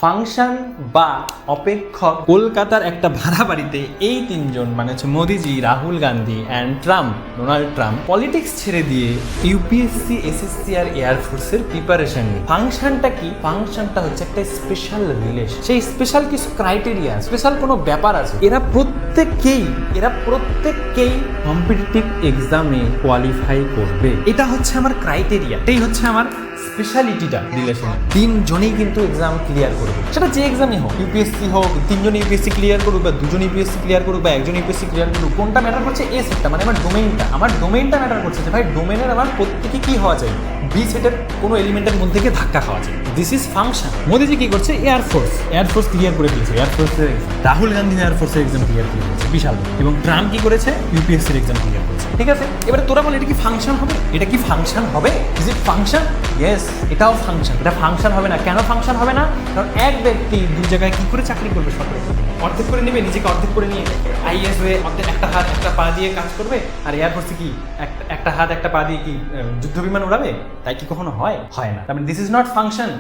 Function বা অপেক্ষক কলকাতার একটা ভাড়া বাড়িতে এই তিনজন মানে হচ্ছে মোদিজি, Rahul Gandhi and Trump, Donald Trump politics ছেড়ে দিয়ে ইউপিএসসি, এসএসসি আর এয়ারফোর্সের প্রিপারেশন নিয়ে। ফাংশনটা কি? ফাংশনটা হচ্ছে একটা স্পেশাল রিলেশন। সেই স্পেশাল কিছু ক্রাইটেরিয়া, স্পেশাল কোনো ব্যাপার আছে। এরা প্রত্যেককেই কম্পিটিটিভ এক্সামে কোয়ালিফাই করবে। এটা হচ্ছে আমার ক্রাইটেরিয়া, এটাই হচ্ছে আমার স্পেশালিটিটা রিলেশন। তিনজনেই কিন্তু এক্সাম ক্লিয়ার করবে, সেটা যে এক্সামই হোক, ইউপিএসসি হোক, তিনজন ইউপিএসসি ক্লিয়ার করুক বা দুজন ইউপিএসসি ক্লিয়ার করুক বা একজন ইউপিএসসি ক্লিয়ার করুক, কোনটা ম্যাটার করছে? এ সেটটা, মানে আমার ডোমেইনটা ম্যাটার করছে যে ভাই ডোমেনের আমার প্রত্যেকে কি হওয়া চাই, বি সেটের কোনো এলিমেন্টের মধ্যে গিয়ে ধাক্কা খাওয়া চাই। This is function. মোদিজি কি করছে? এয়ারফোর্স ক্লিয়ার করে ফেলেছে, এয়ারফোর্সের এক্সাম। রাহুল গান্ধী এয়ারফোর্সের এক্সাম ক্লিয়ার করেছে, বিশাল। এবং ট্রাম্প কি করেছে? ইউপিএসসির এক্সাম ক্লিয়ার করেছে। ঠিক আছে, এবারে তোরা বল, এটা কি ফাংশন হবে? এটা কি ফাংশন হবে? Is it function? ইয়েস, এটাও ফাংশন। এটা ফাংশন হবে না কেন? ফাংশন হবে না কারণ এক ব্যক্তি দুই জায়গায় কি করে চাকরি করবে? সরকারি অর্ধেক করে নেবে, নিজেকে অর্ধেক করে নিয়ে আইএস হয়ে অর্ধেক একটা হাত একটা পা দিয়ে কাজ করবে, আর এয়ারফোর্সে কি একটা হাত একটা পা দিয়ে কি যুদ্ধ বিমান উড়াবে? তাই কি কখনো হয়? হয় না। তার মানে দিস ইজ নট ফাংশন।